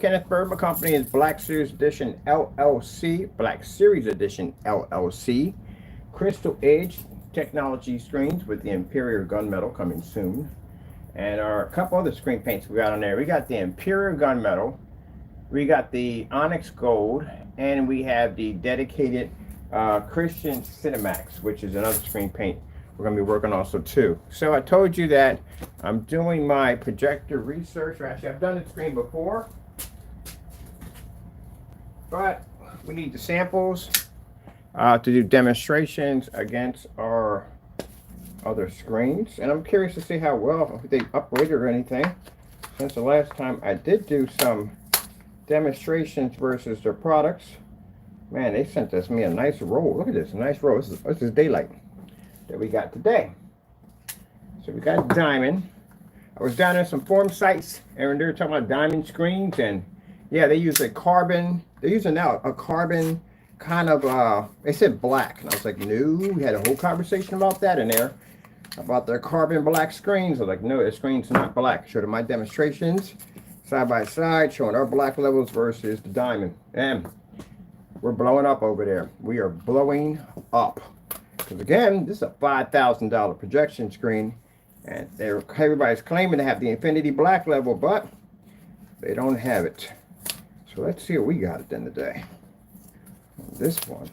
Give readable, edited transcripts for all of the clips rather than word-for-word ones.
Kenneth Bird. My company is Black Series Edition LLC. Black Series Edition LLC. Crystal Edge technology screens with the Imperial gunmetal coming soon. And our couple other screen paints we got on there. We got the Imperial gunmetal. We got the Onyx Gold. And we have the dedicated Christian Cinemax, which is another screen paint we're going to be working also too. So I told you that I'm doing my projector research. Actually, I've done the screen before, but we need the samples to do demonstrations against our other screens. And I'm curious to see how well they upgraded or anything since the last time I did do some demonstrations versus their products. Man, they sent me a nice roll. Look at this, nice roll. This is daylight that we got today. So we got diamond. I was down at some forum sites and they were talking about diamond screens, and yeah, they use a carbon. They're using now a carbon kind of they said black, and I was like, no. We had a whole conversation about that in there, about their carbon black screens. I was like, no, the screen's not black. Showed them my demonstrations side by side, showing our black levels versus the diamond, and we're blowing up over there. We are blowing up. Because again, this is a $5,000 projection screen, and everybody's claiming to have the Infinity Black level, but they don't have it. So let's see what we got at the end of the day. This one.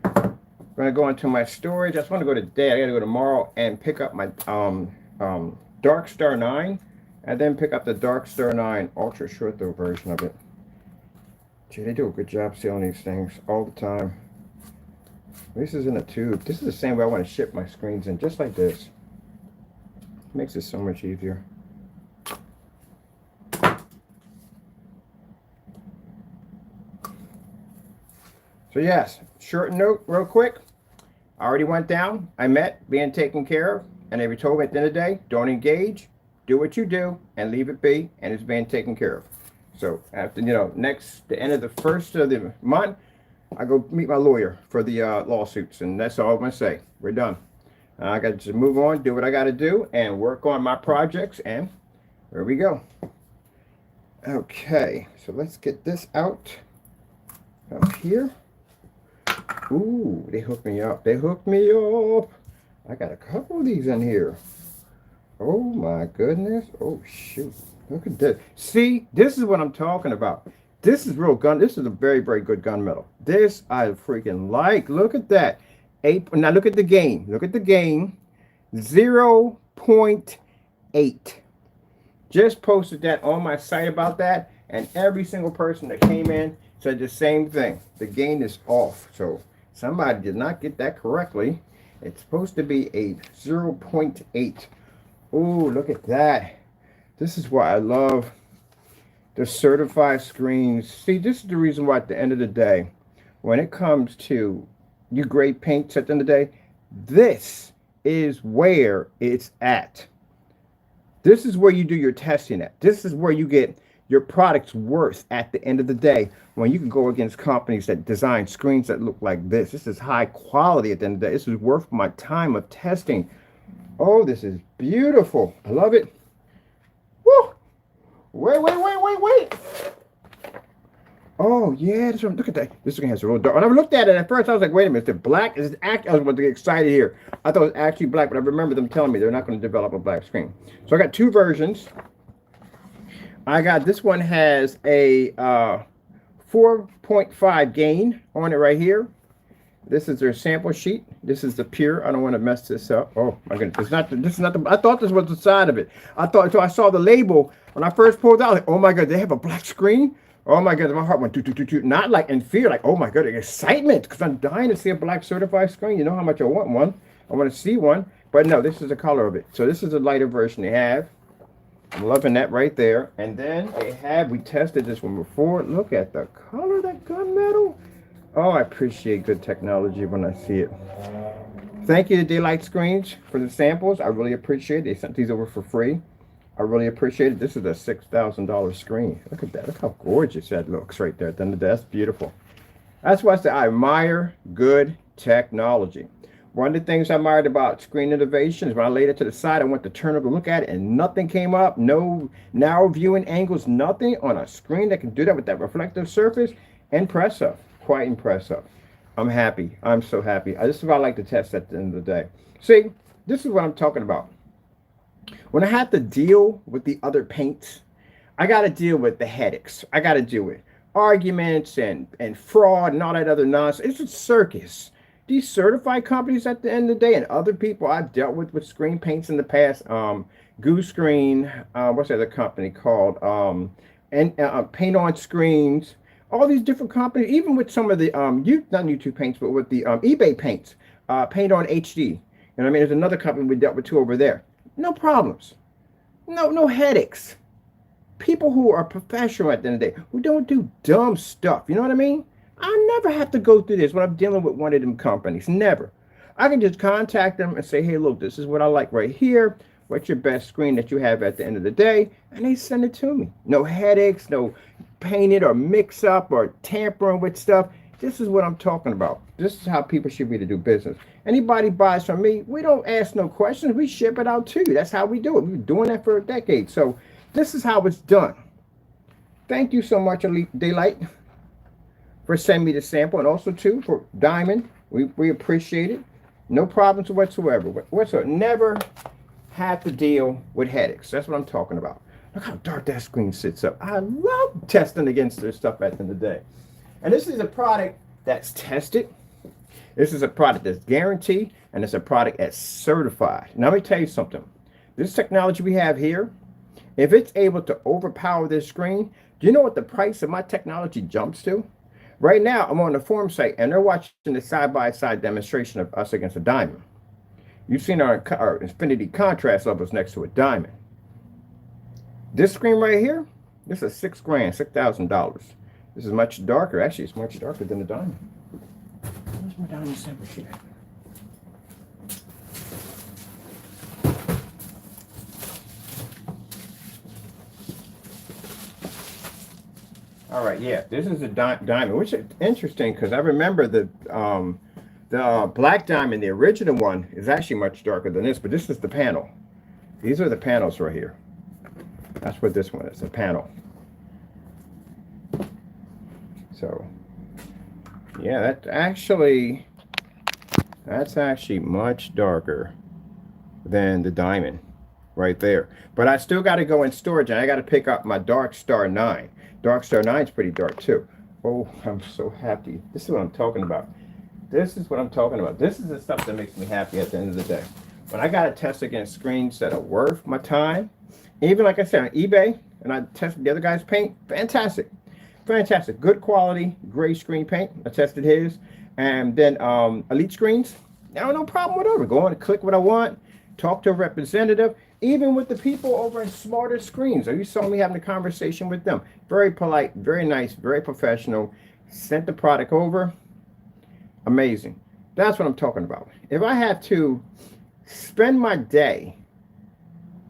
I'm going to go into my storage. I just want to go today. I got to go tomorrow and pick up my Dark Star 9, and then pick up the Dark Star 9 Ultra Short Throw version of it. Gee, they do a good job selling these things all the time. This is in a tube. This is the same way I want to ship my screens in, just like this. Makes it so much easier. So yes, short note real quick. I already went down. I met, being taken care of, and they were told me at the end of the day, don't engage, do what you do, and leave it be, and it's being taken care of. So after, the end of the first of the month, I go meet my lawyer for the lawsuits, and that's all I'm going to say. We're done. I got to just move on, do what I got to do, and work on my projects, and there we go. Okay, so let's get this out here. Ooh, they hooked me up. They hooked me up. I got a couple of these in here. Oh, my goodness. Oh, shoot. Look at this. See, this is what I'm talking about. This is real gun. This is a very, very good gunmetal. This I freaking like. Look at that. Now look at the gain. Look at the gain. 0.8. Just posted that on my site about that, and every single person that came in said the same thing. The gain is off. So somebody did not get that correctly. It's supposed to be a 0.8. Oh, look at that. This is why I love the certified screens. See, this is the reason why at the end of the day, when it comes to you grade paints at the end of the day, this is where it's at. This is where you do your testing at. This is where you get your product's worth at the end of the day, when you can go against companies that design screens that look like this. This is high quality at the end of the day. This is worth my time of testing. Oh, this is beautiful. I love it. Woo! Wait. Oh, yeah. This one, look at that. This one has a real dark. When I looked at it at first, I was like, wait a minute. Is it black? Is it I was about to get excited here. I thought it was actually black, but I remember them telling me they're not going to develop a black screen. So I got two versions. I got this one has a 4.5 gain on it right here. This is their sample sheet. This is the pure. I don't want to mess this up. Oh my goodness. It's not. This is not the. I thought this was the side of it. I thought so. I saw the label when I first pulled out. Like, oh my god, they have a black screen. Oh my god, my heart went toot. Not like in fear. Like, oh my god, excitement, because I'm dying to see a black certified screen. You know how much I want one. I want to see one. But no, this is the color of it. So this is a lighter version they have. I'm loving that right there. And then they have. We tested this one before. Look at the color of that gunmetal. Oh, I appreciate good technology when I see it. Thank you to Daylight Screens for the samples. I really appreciate it. They sent these over for free. I really appreciate it. This is a $6,000 screen. Look at that. Look how gorgeous that looks right there. That's beautiful. That's why I say I admire good technology. One of the things I admired about Screen Innovations, when I laid it to the side, I went to turn over to look at it, and nothing came up. No narrow viewing angles, nothing on a screen that can do that with that reflective surface. Impressive, quite impressive. I'm happy. I'm so happy. This is what I like to test at the end of the day. See, this is what I'm talking about. When I have to deal with the other paints, I got to deal with the headaches. I got to deal with arguments and fraud and all that other nonsense. It's a circus. These certified companies at the end of the day, and other people I've dealt with screen paints in the past, Goose Screen, what's the other company called? Paint on Screens, all these different companies, even with some of the not YouTube paints, but with the eBay paints, Paint on HD. You know what I mean? There's another company we dealt with too over there. No problems. No headaches. People who are professional at the end of the day, who don't do dumb stuff. You know what I mean? I never have to go through this when I'm dealing with one of them companies. Never. I can just contact them and say, hey, look, this is what I like right here. What's your best screen that you have at the end of the day? And they send it to me. No headaches, no painted or mix up or tampering with stuff. This is what I'm talking about. This is how people should be to do business. Anybody buys from me, we don't ask no questions. We ship it out to you. That's how we do it. We've been doing that for a decade. So this is how it's done. Thank you so much, Elite Daylight, for sending me the sample, and also too for Diamond. We appreciate it. No problems whatsoever. Never have to deal with headaches. That's what I'm talking about. Look how dark that screen sits up. I love testing against this stuff at the end of the day. And this is a product that's tested. This is a product that's guaranteed, and it's a product that's certified. Now, let me tell you something. This technology we have here, if it's able to overpower this screen, do you know what the price of my technology jumps to? Right now, I'm on the forum site, and they're watching the side-by-side demonstration of us against a diamond. You've seen our infinity contrast levels next to a diamond. This screen right here, this is $6,000, $6,000. This is much darker. Actually, it's much darker than the diamond. Where's my diamond sample sheet? All right, yeah, this is a diamond, which is interesting because I remember the black diamond, the original one, is actually much darker than this, but this is the panel. These are the panels right here. That's what this one is, a panel. So, yeah, that's actually much darker than the diamond right there. But I still got to go in storage, and I got to pick up my Dark Star 9. Dark Star 9 is pretty dark too. Oh, I'm so happy. This is what I'm talking about. This is what I'm talking about. This is the stuff that makes me happy at the end of the day. When I got to test against screens that are worth my time, even like I said on eBay, and I tested the other guy's paint, fantastic. Fantastic. Good quality, gray screen paint. I tested his. And then Elite Screens, no problem whatever. Go on and click what I want, talk to a representative, even with the people over in Smarter Screens. You saw me having a conversation with them. Very polite, very nice, very professional. Sent the product over. Amazing. That's what I'm talking about. If I have to spend my day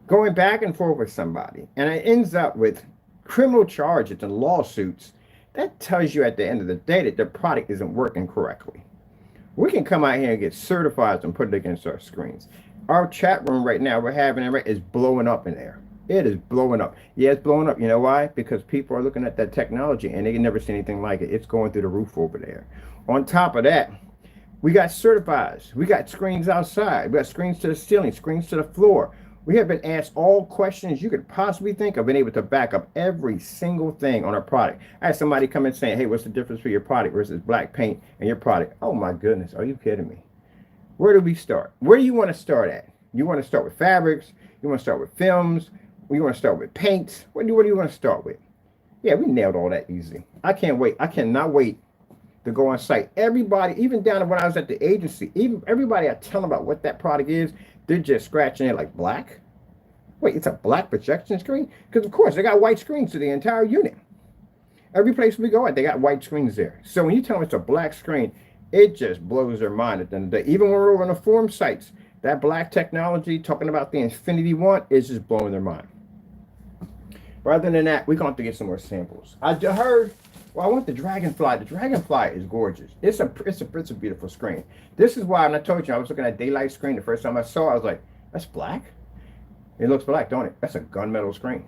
going back and forth with somebody, and it ends up with criminal charges and lawsuits, that tells you at the end of the day that the product isn't working correctly. We can come out here and get certified and put it against our screens. Our chat room right now, we're having it right, is blowing up in there. It is blowing up. Yeah, it's blowing up. You know why? Because people are looking at that technology and they can never see anything like it. It's going through the roof over there. On top of that, we got certifieds. We got screens outside. We got screens to the ceiling, screens to the floor. We have been asked all questions you could possibly think of, been able to back up every single thing on our product. I had somebody come in saying, hey, what's the difference for your product versus black paint and your product? Oh my goodness, are you kidding me? Where do we start? Where do you want to start at? You want to start with fabrics? You want to start with films? You want to start with paints? What do you want to start with? Yeah, we nailed all that easy. I can't wait. I cannot wait to go on site. Everybody, even down to when I was at the agency, even everybody I tell them about what that product is, they're just scratching it like black. Wait, it's a black projection screen? Because of course they got white screens to the entire unit. Every place we go at, they got white screens there. So when you tell them it's a black screen, it just blows their mind at the end of the day. Even when we're over on the forum sites, that black technology, talking about the Infinity One, is just blowing their mind. Rather than that, we're going to have to get some more samples. I just heard Well, I want the Dragonfly. The Dragonfly is gorgeous. It's a beautiful screen. This is why, and I told you, I was looking at daylight screen the first time I saw it, I was like, that's black? It looks black, don't it? That's a gunmetal screen.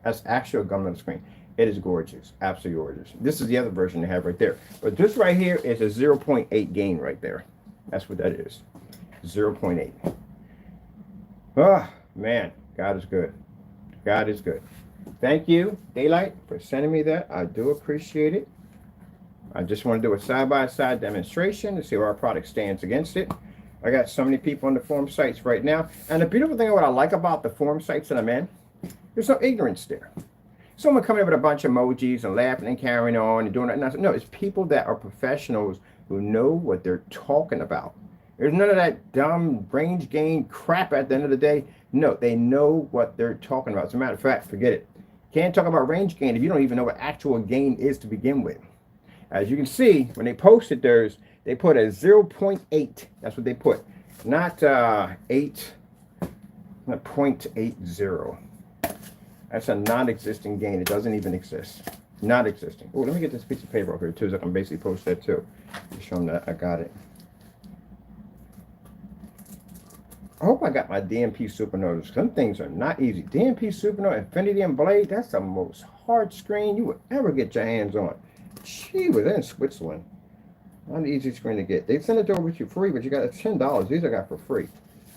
That's actually a gunmetal screen. It is gorgeous, absolutely gorgeous. This is the other version they have right there. But this right here is a 0.8 gain right there. That's what that is, 0.8. Oh, man, God is good. God is good. Thank you, Daylight, for sending me that. I do appreciate it. I just want to do a side-by-side demonstration to see where our product stands against it. I got so many people on the forum sites right now. And the beautiful thing, what I like about the forum sites that I'm in, there's no ignorance there. Someone coming up with a bunch of emojis and laughing and carrying on and doing that. No, it's people that are professionals who know what they're talking about. There's none of that dumb range gain crap at the end of the day. No, they know what they're talking about. As a matter of fact, forget it. Can't talk about range gain if you don't even know what actual gain is to begin with. As you can see, when they posted theirs, they put a 0.8. That's what they put. Not 0.80. That's a non-existing gain. It doesn't even exist. Not existing. Oh, let me get this piece of paper over here too, so I can basically post that too. Show them that I got it. I hope I got my DMP Supernovas. Some things are not easy. DMP Supernova, Infinity and Blade, that's the most hard screen you would ever get your hands on. Gee, was in Switzerland. Not an easy screen to get. They send it over to you free, but you got $10. These I got for free.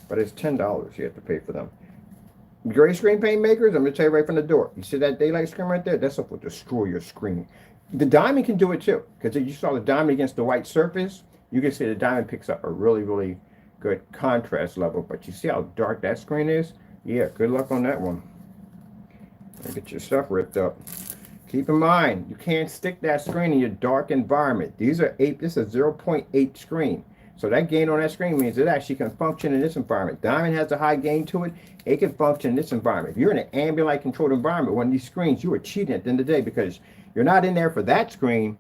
But it's $10 you have to pay for them. Gray screen paint makers, I'm going to tell you right from the door. You see that daylight screen right there? That stuff will destroy your screen. The diamond can do it too. Because you saw the diamond against the white surface. You can see the diamond picks up a really, really good contrast level. But you see how dark that screen is? Yeah, good luck on that one. Get your stuff ripped up. Keep in mind, you can't stick that screen in your dark environment. These are 8, this is a 0.8 screen. So that gain on that screen means it actually can function in this environment. Diamond has a high gain to it. It can function in this environment. If you're in an ambient light controlled environment, one of these screens, you are cheating at the end of the day because you're not in there for that screen.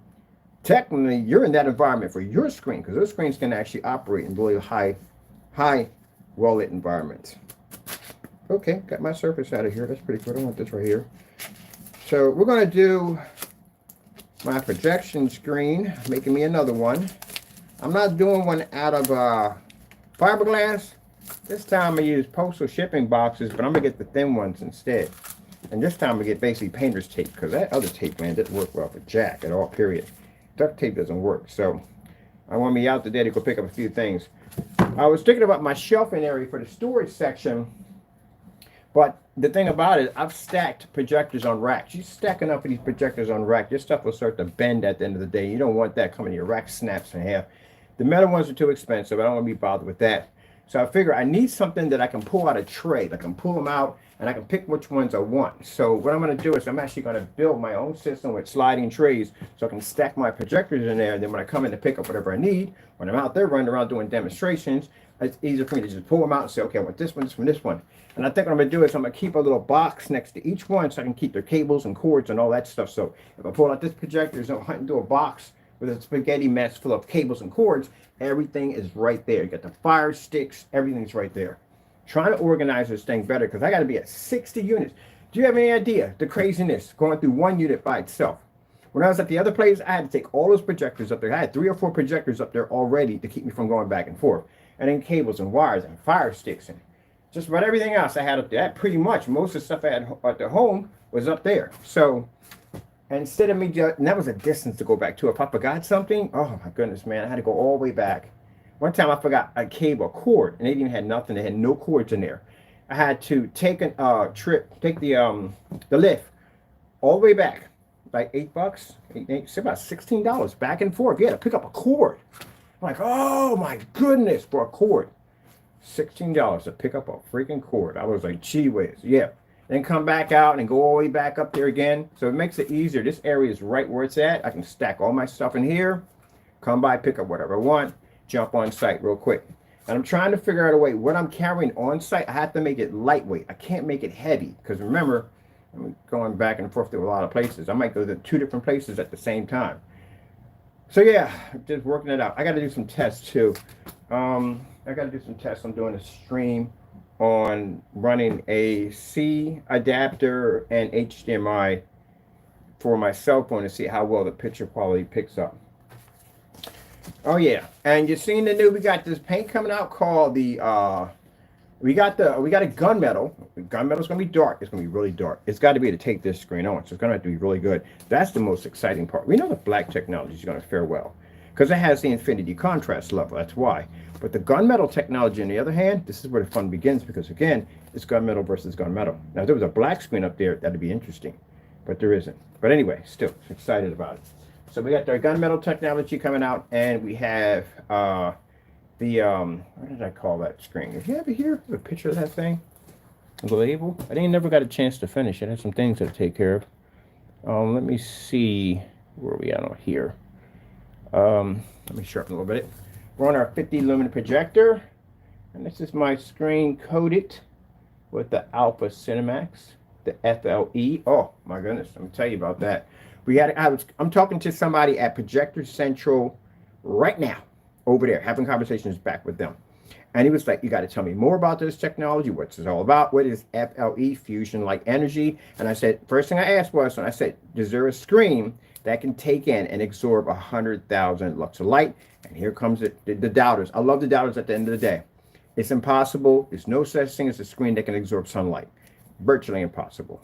Technically, you're in that environment for your screen because those screens can actually operate in really high, well-lit environments. Okay, got my surface out of here. That's pretty good. I want this right here. So we're going to do my projection screen, making me another one. I'm not doing one out of fiberglass. This time I use postal shipping boxes, but I'm going to get the thin ones instead. And this time I get basically painter's tape, because that other tape, man, didn't work well for jack at all, period. Duct tape doesn't work, so I want me out today to go pick up a few things. I was thinking about my shelving area for the storage section, but the thing about it, I've stacked projectors on racks. You stack enough of these projectors on rack, your stuff will start to bend at the end of the day. You don't want that coming, your rack snaps in half. The metal ones are too expensive. I don't want to be bothered with that. So I figure I need something that I can pull out a tray. I can pull them out and I can pick which ones I want. So what I'm going to do is I'm actually going to build my own system with sliding trays so I can stack my projectors in there. And then when I come in to pick up whatever I need, when I'm out there running around doing demonstrations, it's easier for me to just pull them out and say, okay, I want this one, this one, this one. And I think what I'm going to do is I'm going to keep a little box next to each one so I can keep their cables and cords and all that stuff. So if I pull out this projector, I'm going to do a box with a spaghetti mess full of cables and cords. Everything is right there. You got the fire sticks, everything's right there. Trying to organize this thing better because I got to be at 60 units. Do you have any idea the craziness going through one unit by itself? When I was at the other place, I had to take all those projectors up there. I had 3 or 4 projectors up there already to keep me from going back and forth. And then cables and wires and fire sticks and just about everything else I had up there. Pretty much most of the stuff I had at the home was up there. So instead of me just, and that was a distance to go back to. If I forgot something, oh my goodness, man, I had to go all the way back. One time I forgot a cable, a cord, and they didn't have nothing. They had no cords in there. I had to take a trip, take the lift all the way back, like $8, it's about $16 back and forth. You had to pick up a cord. I'm like, oh my goodness, for a cord, $16 to pick up a freaking cord. I was like, gee whiz, yeah. Then come back out and go all the way back up there again. So it makes it easier. This area is right where it's at. I can stack all my stuff in here, come by, pick up whatever I want, jump on site real quick. And I'm trying to figure out a way, what I'm carrying on site, I have to make it lightweight. I can't make it heavy. Because remember, I'm going back and forth to a lot of places. I might go to 2 different places at the same time. So yeah, just working it out. I got to do some tests too. I got to do some tests. I'm doing a stream on running a C adapter and HDMI for my cell phone to see how well the picture quality picks up. Oh yeah, and you're seeing the new. We got this paint coming out called the. We got a gunmetal. Gunmetal's gonna be dark. It's gonna be really dark. It's got to be to take this screen on. So it's gonna have to be really good. That's the most exciting part. We know the black technology is gonna fare well because it has the infinity contrast level. That's why. But the gunmetal technology, on the other hand, this is where the fun begins because again, it's gunmetal versus gunmetal. Now, if there was a black screen up there, that'd be interesting, but there isn't. But anyway, still excited about it. So we got our gunmetal technology coming out, and we have what did I call that screen? If you have it here, a picture of that thing, the label. I didn't never got a chance to finish it. I had some things to take care of. Let me see where we at on here. Let me sharpen a little bit. We're on our 50 lumen projector, and this is my screen coated with the Alpha Cinemax, the FLE. Oh my goodness, let me tell you about that. I'm talking to somebody at Projector Central right now, over there, having conversations back with them. And he was like, you got to tell me more about this technology. What's it all about? What is FLE, fusion light energy? And I said, first thing I asked was, and I said, is there a screen that can take in and absorb 100,000 lux of light? And here comes the doubters. I love the doubters at the end of the day. It's impossible. There's no such thing as a screen that can absorb sunlight. Virtually impossible.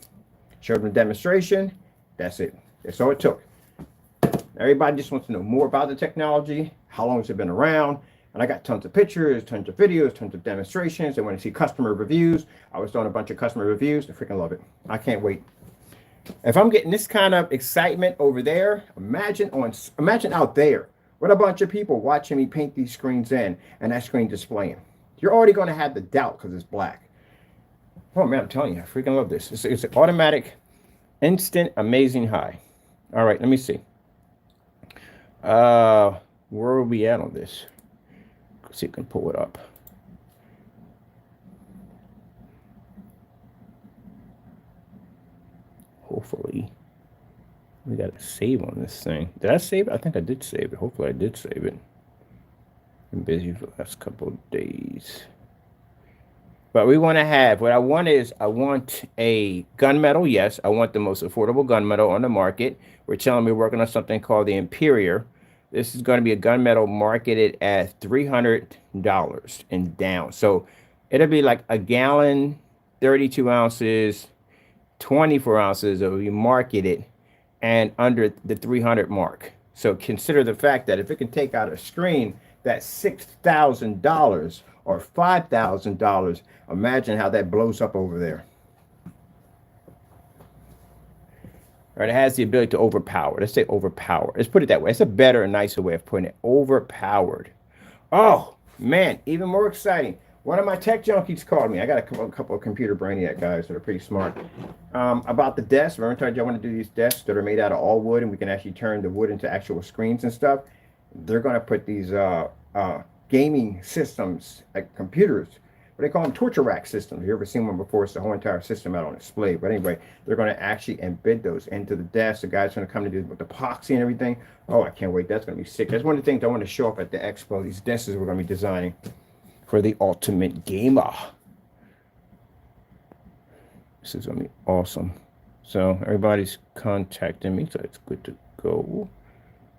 Showed them a demonstration. That's it. That's all it took. Everybody just wants to know more about the technology. How long has it been around? And I got tons of pictures, tons of videos, tons of demonstrations. They want to see customer reviews. I was doing a bunch of customer reviews. I freaking love it. I can't wait. If I'm getting this kind of excitement over there, imagine out there with a bunch of people watching me paint these screens in and that screen displaying. You're already going to have the doubt because it's black. Oh man, I'm telling you, I freaking love this. It's an automatic, instant, amazing high. All right, let me see. Where are we at on this? Let's see if I can pull it up. Hopefully. We got to save on this thing. Did I save it? I think I did save it. Hopefully I did save it. Been busy for the last couple of days. But we want to have, what I want is, I want a gunmetal. Yes, I want the most affordable gunmetal on the market. We're telling me we're working on something called the Imperior. This is going to be a gunmetal marketed at $300 and down. So it'll be like a gallon, 32 ounces, 24 ounces. It will be marketed and under the 300 mark. So consider the fact that if it can take out a screen that's $6,000 or $5,000, imagine how that blows up over there. All right, it has the ability to overpower. Let's say overpower. Let's put it that way. It's a better and nicer way of putting it. Overpowered. Oh, man, even more exciting. One of my tech junkies called me. I got a couple of computer brainiac guys that are pretty smart. About the desks. Remember I told you I want to do these desks that are made out of all wood and we can actually turn the wood into actual screens and stuff. They're going to put these gaming systems, like computers, what they call them torture rack systems. You ever seen one before? It's the whole entire system out on display. But anyway, they're going to actually embed those into the desk. The guy's going to come to do with the epoxy and everything. Oh, I can't wait. That's going to be sick. That's one of the things I want to show up at the expo. These desks we're going to be designing for the ultimate gamer. This is going to be awesome. So everybody's contacting me, so it's good to go.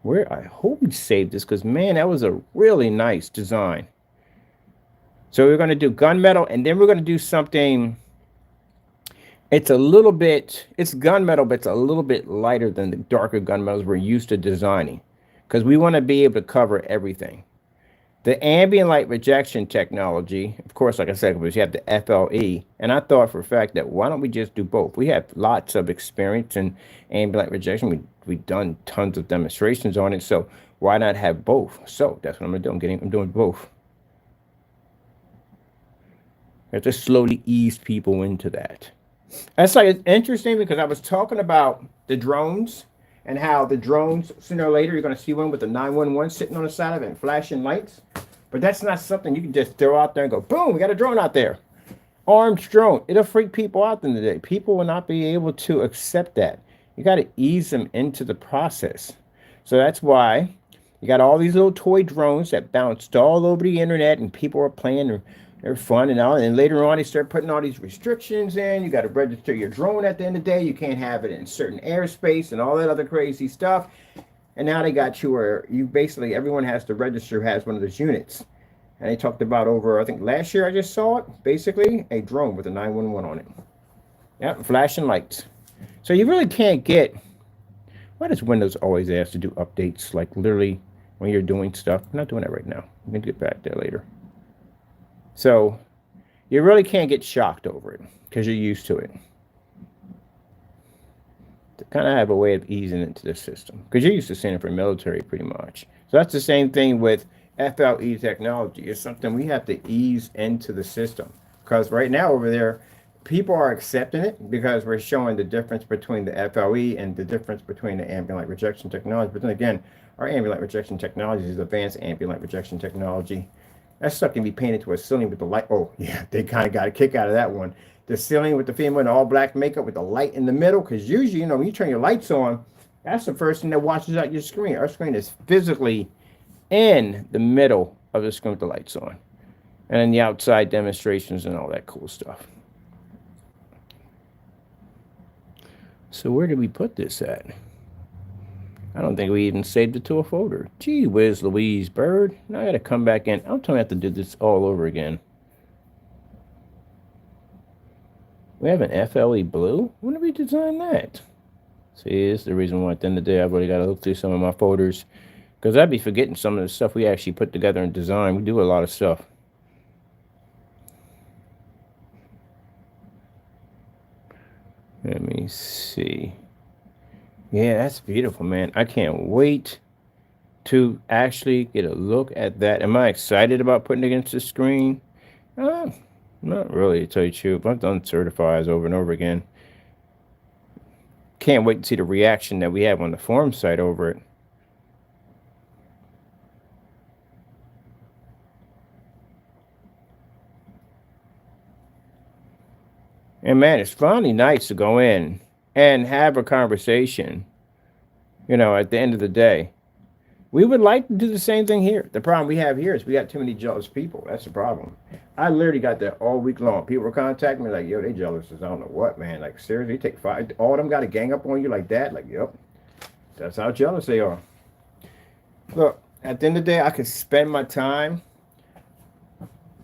Where I hope we saved this, because man, that was a really nice design. So we're going to do gunmetal, and then we're going to do something. It's gunmetal, but it's a little bit lighter than the darker gunmetals we're used to designing, because we want to be able to cover everything. The ambient light rejection technology, of course, like I said, you have the FLE, and I thought for a fact that why don't we just do both? We have lots of experience in ambient light rejection. We've done tons of demonstrations on it, so why not have both? So that's what I'm gonna do. I'm doing both. I have to slowly ease people into that. That's like it's interesting because I was talking about the drones and how the drones, sooner or later, you're going to see one with a 911 sitting on the side of it and flashing lights. But that's not something you can just throw out there and go, boom, we got a drone out there. Armed drone. It'll freak people out in the day. People will not be able to accept that. You got to ease them into the process. So that's why you got all these little toy drones that bounced all over the internet and people are playing and They're fun and all. And later on, they start putting all these restrictions in. You got to register your drone at the end of the day. You can't have it in certain airspace and all that other crazy stuff. And now they got you where you basically, everyone has to register, has one of those units. And they talked about over, I think last year I just saw it, basically a drone with a 911 on it. Yep, flashing lights. So you really can't get, why does Windows always ask to do updates, like literally when you're doing stuff? I'm not doing that right now. I'm going to get back there later. So you really can't get shocked over it because you're used to it. To kind of have a way of easing into the system because you're used to seeing it for military pretty much. So that's the same thing with FLE technology. It's something we have to ease into the system because right now over there, people are accepting it because we're showing the difference between the FLE and the difference between the ambient light rejection technology. But then again, our ambient light rejection technology is advanced ambient light rejection technology. That stuff can be painted to a ceiling with the light. Oh, yeah, they kind of got a kick out of that one. The ceiling with the female in all black makeup with the light in the middle. Because usually, you know, when you turn your lights on, that's the first thing that washes out your screen. Our screen is physically in the middle of the screen with the lights on. And then the outside demonstrations and all that cool stuff. So where did we put this at? I don't think we even saved it to a folder. Gee whiz Louise Bird. Now I got to come back in. I'm telling you I have to do this all over again. We have an FLE blue? When did we design that? See, this is the reason why at the end of the day I've really got to look through some of my folders. Because I'd be forgetting some of the stuff we actually put together and design. We do a lot of stuff. Let me see. Yeah, that's beautiful, man. I can't wait to actually get a look at that. Am I excited about putting it against the screen? Not really, to tell you the truth. I've done certifies over and over again. Can't wait to see the reaction that we have on the forum site over it. And man, it's finally nice to go in and have a conversation, you know, at the end of the day. We would like to do the same thing here. The problem we have here is we got too many jealous people. That's the problem. I literally got that all week long. People were contacting me like, yo, they jealous as I don't know what, man. Like, seriously, take 5. All of them got to gang up on you like that? Like, yep. That's how jealous they are. Look, at the end of the day, I could spend my time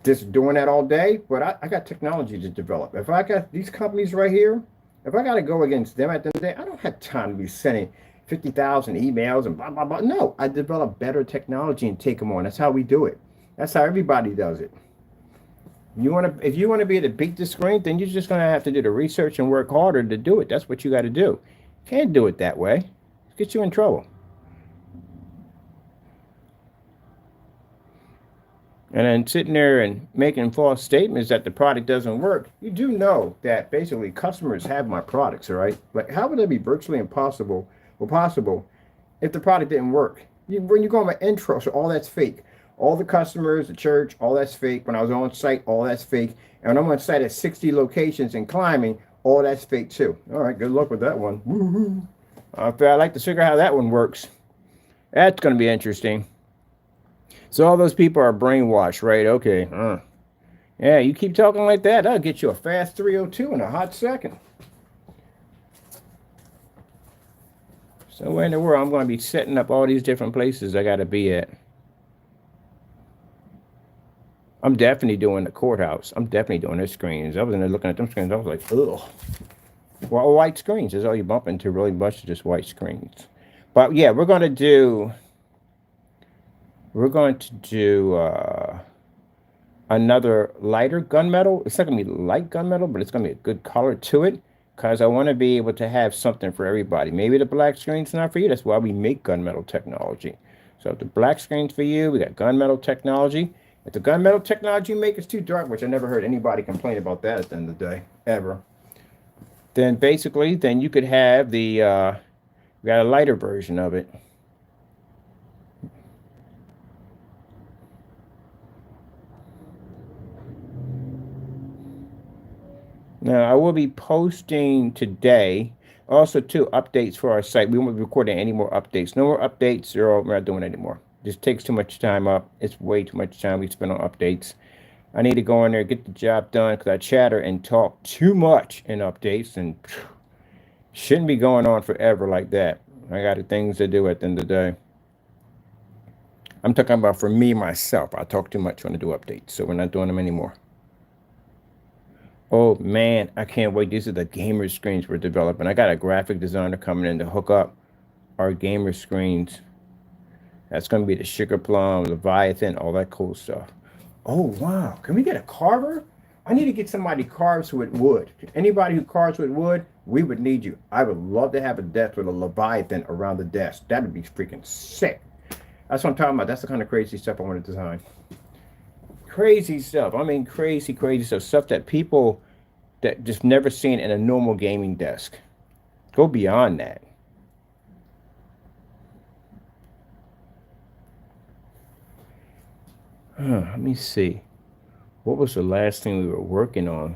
just doing that all day, but I got technology to develop. If I got these companies right here, if I got to go against them at the end of the day, I don't have time to be sending 50,000 emails and blah, blah, blah. No, I develop better technology and take them on. That's how we do it. That's how everybody does it. If you want to be able to beat the screen, then you're just going to have to do the research and work harder to do it. That's what you got to do. Can't do it that way. It gets you in trouble. And then sitting there and making false statements that the product doesn't work. You do know that basically customers have my products, all right? Like, how would that be virtually impossible or possible if the product didn't work? When you go on my intro, so all that's fake. All the customers, the church, all that's fake. When I was on site, all that's fake. And when I'm on site at 60 locations and climbing, all that's fake too. All right, good luck with that one. Woo-hoo. I'd like to figure out how that one works. That's going to be interesting. So all those people are brainwashed, right? Okay. Yeah, you keep talking like that, I'll get you a fast 302 in a hot second. Somewhere in the world, I'm going to be setting up all these different places I got to be at. I'm definitely doing the courthouse. I'm definitely doing their screens. I was in there looking at them screens. I was like, ugh. Well, white screens is all you bump into, really much is just white screens. But yeah, we're going to do another lighter gunmetal. It's not going to be light gunmetal, but it's going to be a good color to it because I want to be able to have something for everybody. Maybe the black screen's not for you. That's why we make gunmetal technology. So if the black screen's for you, we got gunmetal technology. If the gunmetal technology you make is too dark, which I never heard anybody complain about that at the end of the day, ever, then basically, then you could have the, we got a lighter version of it. Now, I will be posting today also 2 updates for our site. We won't be recording any more updates. No more updates, or we're not doing it anymore. It just takes too much time up. It's way too much time we spend on updates. I need to go in there, get the job done, because I chatter and talk too much in updates, and shouldn't be going on forever like that. I got things to do at the end of the day. I'm talking about for me, myself. I talk too much when I do updates, so we're not doing them anymore. Oh man, I can't wait. These are the gamer screens we're developing. I got a graphic designer coming in to hook up our gamer screens. That's going to be the Sugar Plum, Leviathan, all that cool stuff. Oh wow, can we get a carver? I need to get somebody carves with wood. Anybody who carves with wood, we would need you. I would love to have a desk with a Leviathan around the desk. That would be freaking sick. That's what I'm talking about. That's the kind of crazy stuff I want to design. Crazy stuff. I mean, crazy, crazy stuff. Stuff that people that just never seen in a normal gaming desk. Go beyond that. Let me see. What was the last thing we were working on?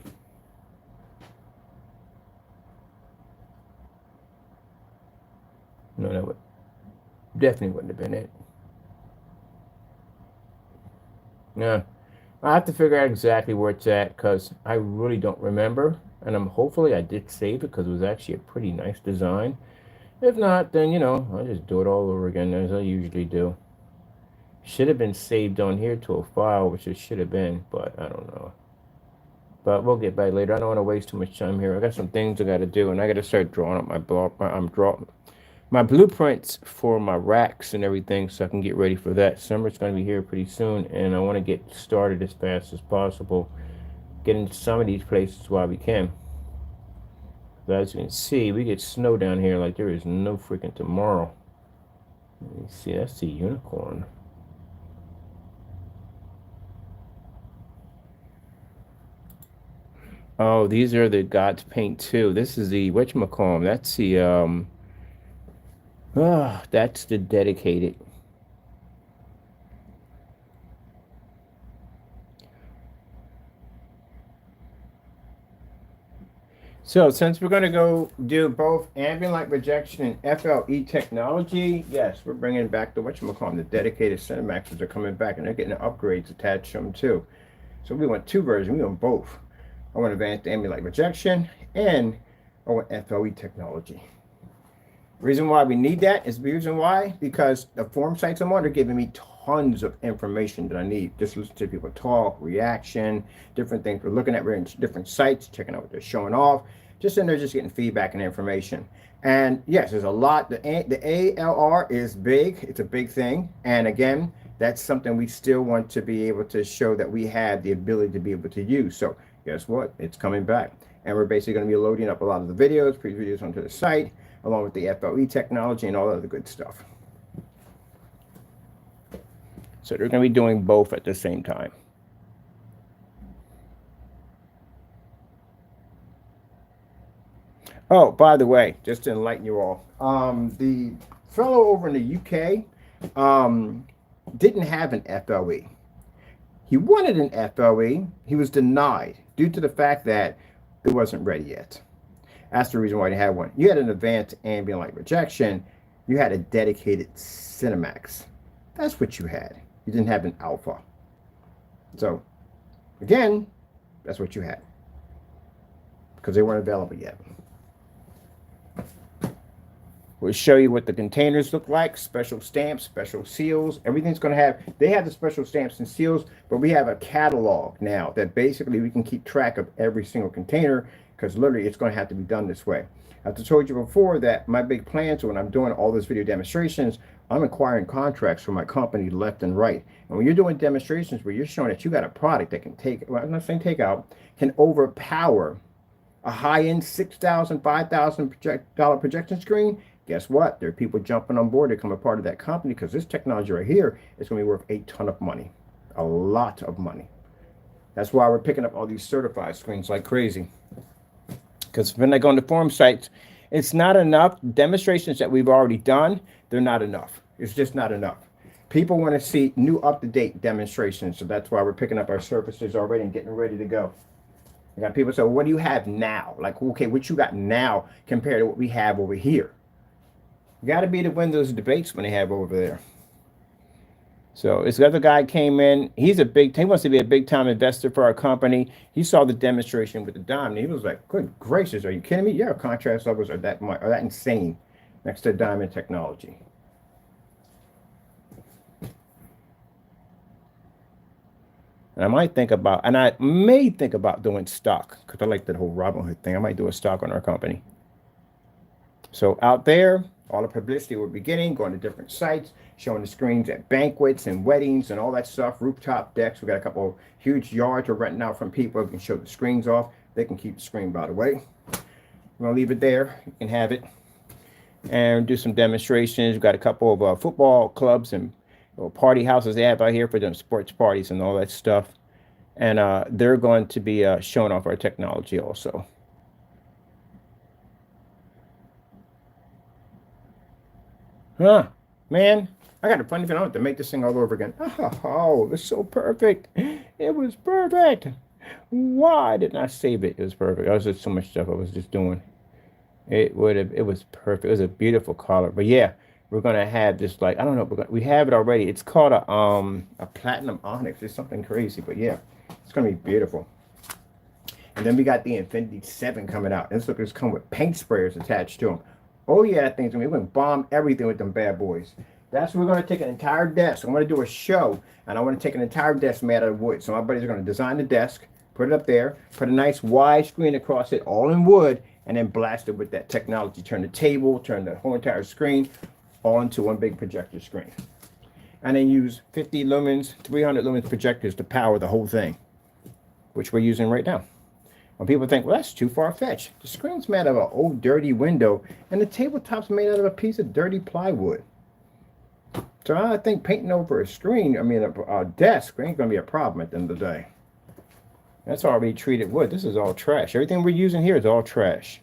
No, that would definitely wouldn't have been it. Yeah. I have to figure out exactly where it's at because I really don't remember. And hopefully I did save it because it was actually a pretty nice design. If not, then, you know, I'll just do it all over again as I usually do. Should have been saved on here to a file, which it should have been, but I don't know. But we'll get back later. I don't want to waste too much time here. I got some things I got to do, and I got to start drawing up my blueprints for my racks and everything, so I can get ready for that. Summer's going to be here pretty soon, and I want to get started as fast as possible. Get into some of these places while we can. But as you can see, we get snow down here like there is no freaking tomorrow. Let me see. That's the unicorn. Oh, these are the God's Paint too. This is the whatchamacallit. That's the that's the dedicated. So since we're going to go do both ambient light rejection and FLE technology, yes, we're bringing back the whatchamacallit. The dedicated Cinemaxes are coming back, and they're getting upgrades attached to them too. So we want two versions. We want both. I want advanced ambient light rejection, and I want FLE technology. The reason why we need that is the reason why, because the forum sites I'm on are giving me tons of information that I need. Just listen to people talk, reaction, different things. We're looking at different sites, checking out what they're showing off. Just in there, just getting feedback and information. And yes, there's a lot. The ALR is big. It's a big thing. And again, that's something we still want to be able to show that we have the ability to be able to use. So guess what? It's coming back. And we're basically going to be loading up a lot of the videos, pre-videos onto the site, along with the FLE technology and all of the good stuff. So they're going to be doing both at the same time. Oh, by the way, just to enlighten you all, the fellow over in the UK didn't have an FLE. He wanted an FLE. He was denied due to the fact that it wasn't ready yet. That's the reason why they had one. You had an advanced ambient light rejection. You had a dedicated Cinemax. That's what you had. You didn't have an alpha. So, again, that's what you had. Because they weren't available yet. We'll show you what the containers look like, special stamps, special seals. Everything's going to have, they have the special stamps and seals, but we have a catalog now that basically we can keep track of every single container, because literally it's going to have to be done this way. I've told you before that my big plans when I'm doing all those video demonstrations, I'm acquiring contracts for my company left and right. And when you're doing demonstrations where you're showing that you got a product that can take, well, I'm not saying take out, can overpower a high-end $6,000, $5,000 projection screen, guess what? There are people jumping on board to become a part of that company, because this technology right here is going to be worth a ton of money. A lot of money. That's why we're picking up all these certified screens like crazy. Because when I go on the forum sites, it's not enough. Demonstrations that we've already done, they're not enough. It's just not enough. People want to see new up-to-date demonstrations, so that's why we're picking up our services already and getting ready to go. I got people say, well, what do you have now? Like, okay, what you got now compared to what we have over here? You got to be to win those debates when they have over there. So this other guy came in. He wants to be a big time investor for our company. He saw the demonstration with the diamond. He was like, "Good gracious, are you kidding me? Yeah, contrast levels are that insane next to diamond technology." And I may think about doing stock because I like that whole Robinhood thing. I might do a stock on our company. So out there, all the publicity we're beginning, going to different sites, showing the screens at banquets and weddings and all that stuff, rooftop decks. We got a couple of huge yards we're renting out from people. We can show the screens off. They can keep the screen, by the way. We're going to leave it there. You can have it. And do some demonstrations. We've got a couple of football clubs and party houses they have out here for them sports parties and all that stuff. And they're going to be showing off our technology also. Huh, man, I got a funny feeling I want to make this thing all over again. Oh, it's so perfect. It was perfect. Why didn't I save it? It was perfect. I was just so much stuff I was just doing. It was perfect. It was a beautiful color. But yeah, we're gonna have this, like, I don't know, we have it already. It's called a platinum onyx. It's something crazy, but yeah, it's gonna be beautiful. And then we got the Infinity 7 coming out. This look, come with paint sprayers attached to them. Oh yeah, that thing's gonna be, we're gonna bomb everything with them bad boys. That's we're gonna take an entire desk. I'm gonna do a show, and I want to take an entire desk made out of wood. So my buddies are gonna design the desk, put it up there, put a nice wide screen across it, all in wood, and then blast it with that technology. Turn the table, turn the whole entire screen, all into one big projector screen. And then use 50 lumens, 300 lumens projectors to power the whole thing, which we're using right now. When people think, well, that's too far-fetched. The screen's made out of an old dirty window, and the tabletop's made out of a piece of dirty plywood. So I think painting over a screen, a desk, ain't going to be a problem at the end of the day. That's already treated wood. This is all trash. Everything we're using here is all trash.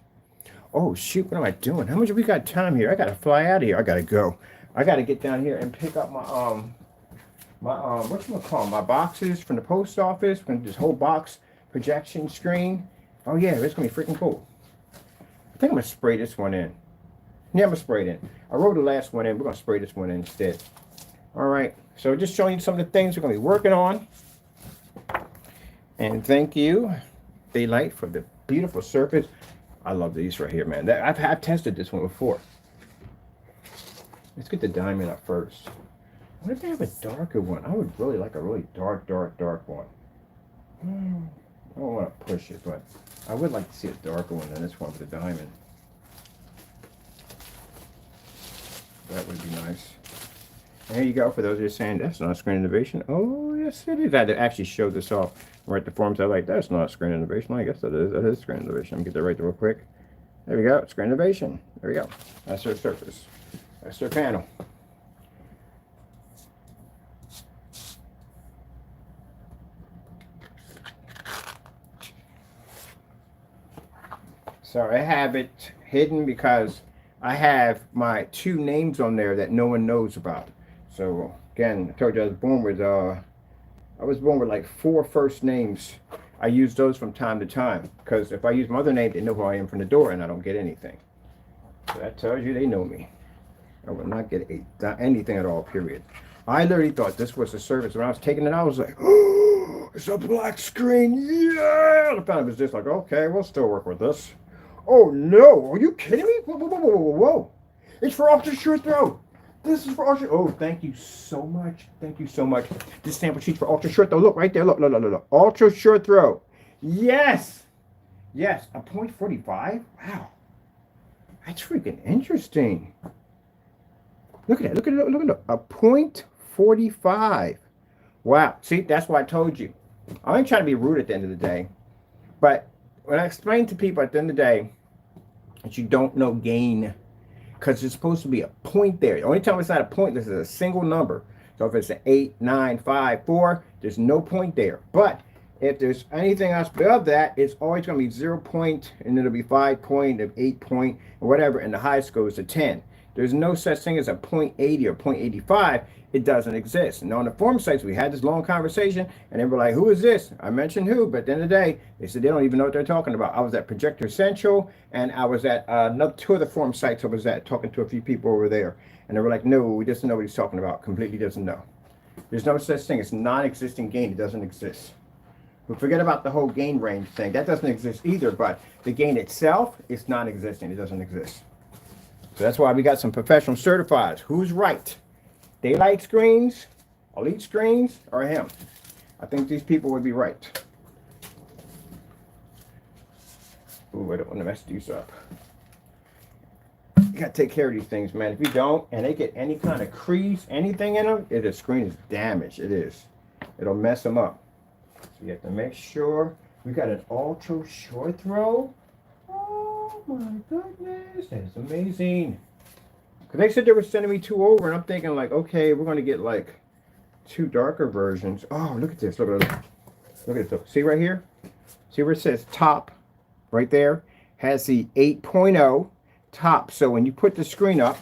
Oh, shoot, what am I doing? How much have we got time here? I got to fly out of here. I got to go. I got to get down here and pick up my my boxes from the post office, from this whole box projection screen. Oh yeah, it's gonna be freaking cool. I think I'm gonna spray this one in. Yeah, I'm gonna spray it in. I wrote the last one in. We're gonna spray this one in instead. All right. So just showing you some of the things we're gonna be working on. And thank you, Daylight, for the beautiful surface. I love these right here, man. I've tested this one before. Let's get the diamond up first. What if they have a darker one? I would really like a really dark one. I don't want to push it, but I would like to see a darker one than this one with the diamond. That would be nice. There you go. For those who are saying that's not screen innovation. Oh, yes, it is. I had to actually show this off. Write the forms. I like that's not screen innovation. I guess that is. That is screen innovation. Let me get that right there real quick. There we go. Screen innovation. There we go. That's their surface. That's their panel. So I have it hidden because I have my 2 names on there that no one knows about. So again, I told you I was born with like 4 first names. I use those from time to time because if I use my other name, they know who I am from the door, and I don't get anything. So that tells you they know me. I will not get anything at all. Period. I literally thought this was a service. When I was taking it, I was like, "Oh, it's a black screen! Yeah!" I found it was just like, okay, we'll still work with this. Oh no, are you kidding me? Whoa. It's for ultra short throw. This is for ultra. Oh, thank you so much. Thank you so much. This sample sheet's for ultra short throw. Look right there. Look. Ultra short throw. Yes. A .45. Wow. That's freaking interesting. Look at that. Look. A .45. Wow. See, that's why I told you. I ain't trying to be rude at the end of the day, but when I explain to people at the end of the day that you don't know gain, because it's supposed to be a point there. The only time it's not a point, this is a single number. So if it's an 8, 9, 5, 4, there's no point there. But if there's anything else above that, it's always going to be 0 point, and it'll be 5 point, 8 point, or whatever, and the highest goes to 10. There's no such thing as a .80 or .85. It doesn't exist. And on the forum sites, we had this long conversation, and they were like, who is this? I mentioned who, but at the end of the day, they said they don't even know what they're talking about. I was at Projector Central, and I was at another 2 of the forum sites I was at, talking to a few people over there. And they were like, no, he doesn't know what he's talking about. Completely doesn't know. There's no such thing as non-existent gain. It doesn't exist. But forget about the whole gain range thing. That doesn't exist either, but the gain itself is non-existent. It doesn't exist. So that's why we got some professional certifieds. Who's right? Daylight screens, Elite screens, or him? I think these people would be right. Ooh, I don't want to mess these up. You gotta take care of these things, man. If you don't, and they get any kind of crease, anything in them, the screen is damaged. It is. It'll mess them up. So you have to make sure. We got an ultra short throw. Oh my goodness, that's amazing. Because they said they were sending me 2 over, and I'm thinking like, okay, we're gonna get like 2 darker versions. Oh, look at this. Look at this. See right here? See where it says top? Right there has the 8.0 top. So when you put the screen up,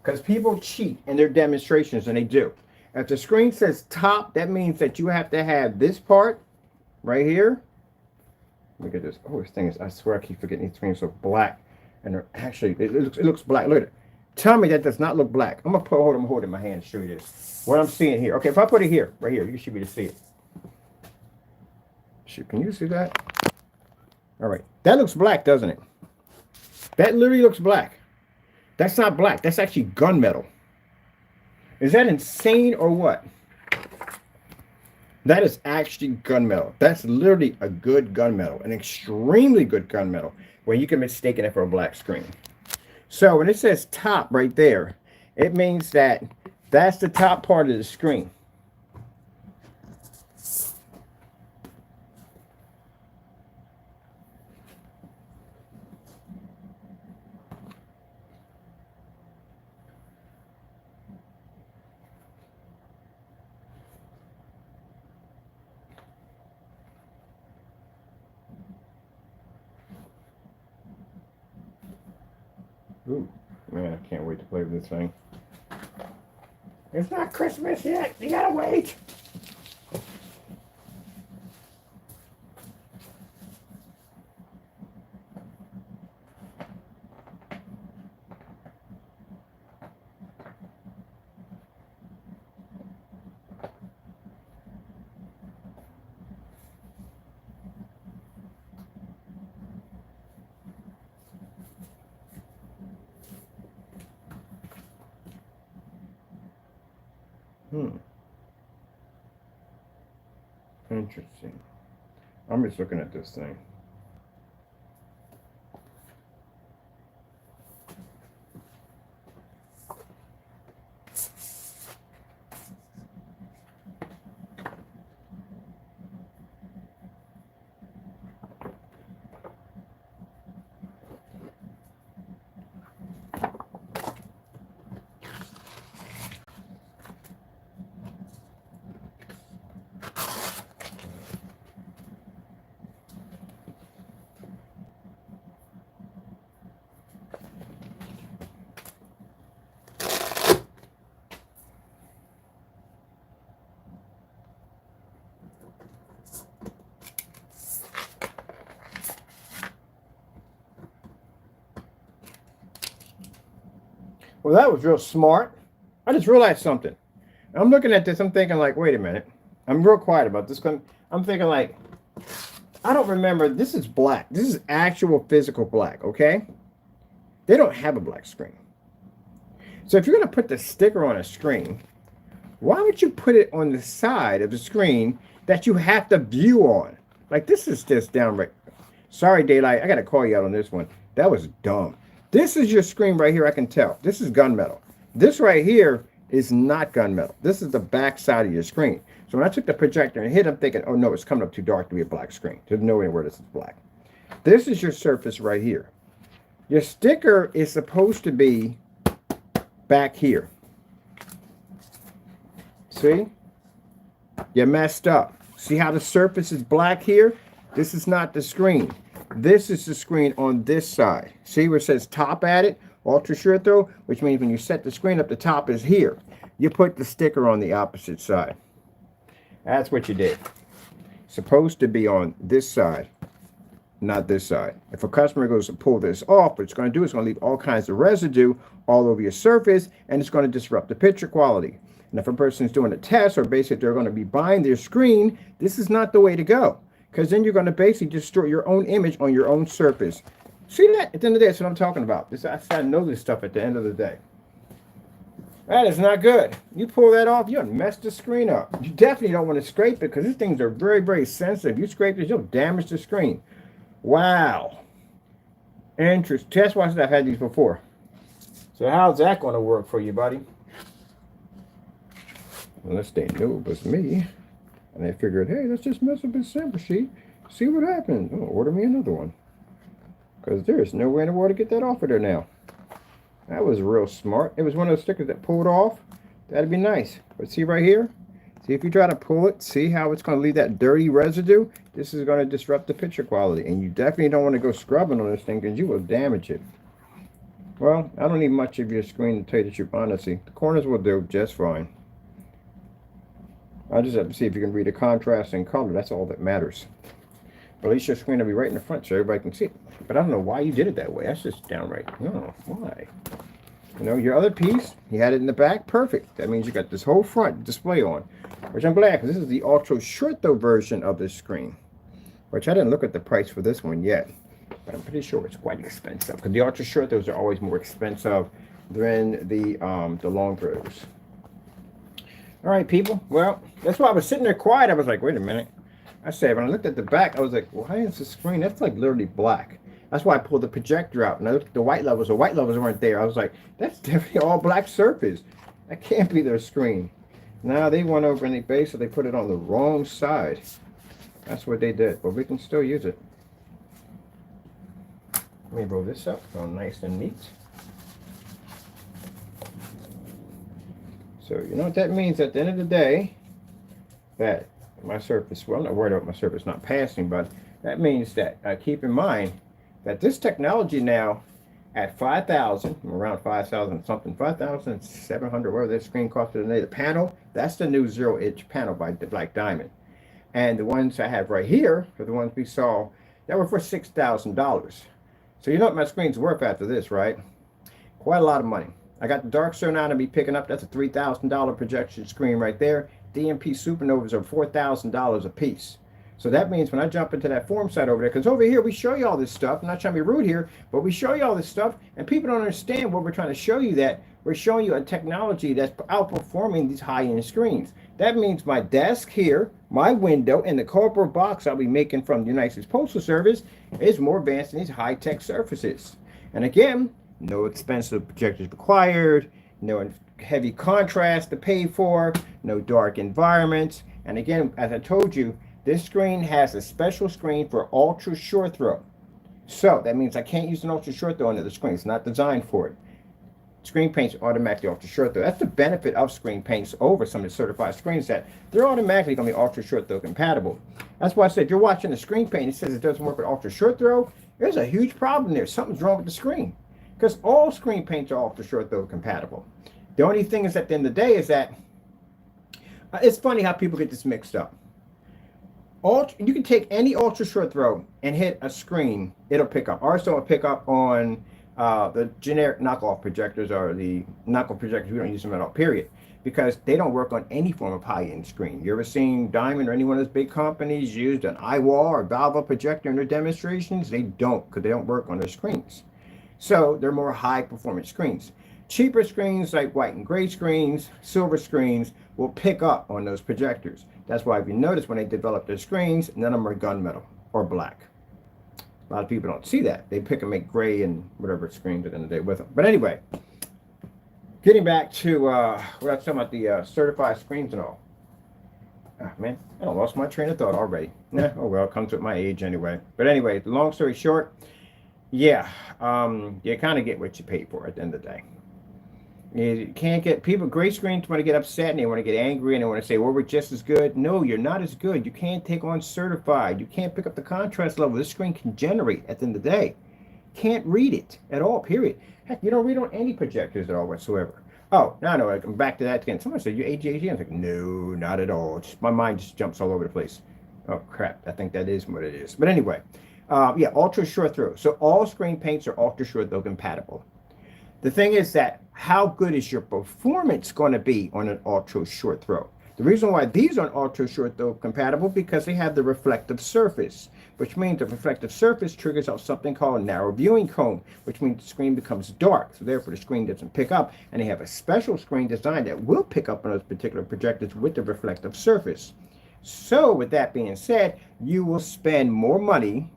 because people cheat in their demonstrations, and they do. If the screen says top, that means that you have to have this part right here. Look at this. Oh, this thing is, I swear I keep forgetting these screens are black. And they're actually, it looks black. Look at it. Tell me that does not look black. I'm going to hold it in my hand and show you this. What I'm seeing here. Okay, if I put it here, right here, you should be able to see it. Shoot, can you see that? All right. That looks black, doesn't it? That literally looks black. That's not black. That's actually gunmetal. Is that insane or what? That is actually gunmetal. That's literally a good gunmetal, an extremely good gunmetal, where you can mistake it for a black screen. So when it says top right there, it means that that's the top part of the screen. Ooh, man, I can't wait to play with this thing. It's not Christmas yet. You gotta wait. Interesting. I'm just looking at this thing. Well, that was real smart. I just realized something. I'm looking at this. I'm thinking like, wait a minute. I'm real quiet about this. I'm thinking like, I don't remember. This is black. This is actual physical black, okay? They don't have a black screen. So if you're going to put the sticker on a screen, why would you put it on the side of the screen that you have to view on? Like, this is just downright. Sorry, Daylight. I got to call you out on this one. That was dumb. This is your screen right here, I can tell. This is gunmetal. This right here is not gunmetal. This is the back side of your screen. So when I took the projector and hit, I'm thinking, oh no, it's coming up too dark to be a black screen. There's no way where this is black. This is your surface right here. Your sticker is supposed to be back here. See? You messed up. See how the surface is black here? This is not the screen. This is the screen on this side. See where it says top at it? Ultra short throw, which means when you set the screen up, the top is here. You put the sticker on the opposite side. That's what you did. Supposed to be on this side, not this side. If a customer goes to pull this off, what it's going to do is going to leave all kinds of residue all over your surface, and it's going to disrupt the picture quality. And if a person's doing a test, or basically they're going to be buying their screen, this is not the way to go. Because then you're going to basically destroy your own image on your own surface. See that? At the end of the day, that's what I'm talking about. I know this stuff at the end of the day. That is not good. You pull that off, you'll mess the screen up. You definitely don't want to scrape it because these things are very, very sensitive. You scrape this, you'll damage the screen. Wow. Interesting. That's why I've had these before. So how's that going to work for you, buddy? Unless they knew it was me. And they figured, hey, let's just mess up his sample sheet. See what happens. Oh, order me another one. Because there's no way in the world to get that off of there now. That was real smart. It was one of those stickers that pulled off. That'd be nice. But see right here? See if you try to pull it, see how it's going to leave that dirty residue? This is going to disrupt the picture quality. And you definitely don't want to go scrubbing on this thing because you will damage it. Well, I don't need much of your screen to tell you the truth, honestly. The corners will do just fine. I just have to see if you can read the contrast and color. That's all that matters. But at least your screen will be right in the front so everybody can see it. But I don't know why you did it that way. That's just downright. No, why? You know, your other piece, you had it in the back. Perfect. That means you got this whole front display on. Which I'm glad, because this is the ultra short though version of this screen. Which I didn't look at the price for this one yet. But I'm pretty sure it's quite expensive. Because the ultra short those are always more expensive than the long throws. Alright, people. Well, that's why I was sitting there quiet. I was like, wait a minute. I said, when I looked at the back, I was like, why is the screen? That's like literally black. That's why I pulled the projector out. And I looked at the white levels. The white levels weren't there. I was like, that's definitely all black surface. That can't be their screen. Now they went over and they basically put it on the wrong side. That's what they did. But we can still use it. Let me roll this up. All nice and neat. So you know what that means at the end of the day? That my surface, well, I'm not worried about my surface not passing, but that means that keep in mind that this technology now at 5,000, around 5,000 something, 5,700, whatever this screen cost today, the panel, that's the new 0-inch panel by the Black Diamond. And the ones I have right here are the ones we saw that were for $6,000. So you know what my screen's worth after this, right? Quite a lot of money. I got the Dark Zone out to be picking up. That's a $3,000 projection screen right there. DMP Supernovas are $4,000 a piece. So that means when I jump into that forum site over there, because over here we show you all this stuff. I'm not trying to be rude here, but we show you all this stuff, and people don't understand what we're trying to show you, that we're showing you a technology that's outperforming these high-end screens. That means my desk here, my window, and the cardboard box I'll be making from the United States Postal Service is more advanced than these high-tech surfaces. And again, no expensive projectors required, no heavy contrast to pay for, no dark environments. And again, as I told you, this screen has a special screen for ultra short throw. So that means I can't use an ultra short throw on the screen. It's not designed for it. Screen paints automatically ultra short throw. That's the benefit of screen paints over some of the certified screens, that they're automatically going to be ultra short throw compatible. That's why I said if you're watching the screen paint, it says it doesn't work with ultra short throw. There's a huge problem there. Something's wrong with the screen, because all screen paints are ultra short throw compatible. The only thing is, at the end of the day, is that it's funny how people get this mixed up. You can take any ultra short throw and hit a screen, it'll pick up. Ours don't pick up on the generic knockoff projectors, or the knockoff projectors. We don't use them at all, period, because they don't work on any form of high-end screen. You ever seen Diamond or any one of those big companies used an iWall or Valve projector in their demonstrations? They don't, because they don't work on their screens. So they're more high-performance screens. Cheaper screens like white and gray screens, silver screens, will pick up on those projectors. That's why if you notice when they develop their screens, none of them are gunmetal or black. A lot of people don't see that. They pick and make gray and whatever screens at the end of the day with them. But anyway, getting back to what I was talking about, the certified screens and all. Ah, man, I lost my train of thought already. Oh well, it comes with my age anyway. But anyway, long story short, yeah, you kind of get what you pay for at the end of the day. You can't get people, gray screens want to get upset and they want to get angry and they want to say, well, we're just as good. No, you're not as good. You can't take on certified. You can't pick up the contrast level this screen can generate at the end of the day. Can't read it at all, period. Heck, you don't read on any projectors at all whatsoever. Oh, now I know, I'm back to that again. Someone said, you ADHD? I was like, no, not at all. My mind just jumps all over the place. Oh, crap. I think that is what it is. But anyway, yeah, ultra short throw. So all screen paints are ultra short throw compatible. The thing is that how good is your performance going to be on an ultra short throw? The reason why these aren't ultra short throw compatible because they have the reflective surface, which means the reflective surface triggers out something called narrow viewing cone, which means the screen becomes dark. So therefore the screen doesn't pick up, and they have a special screen design that will pick up on those particular projectors with the reflective surface. So with that being said, you will spend more money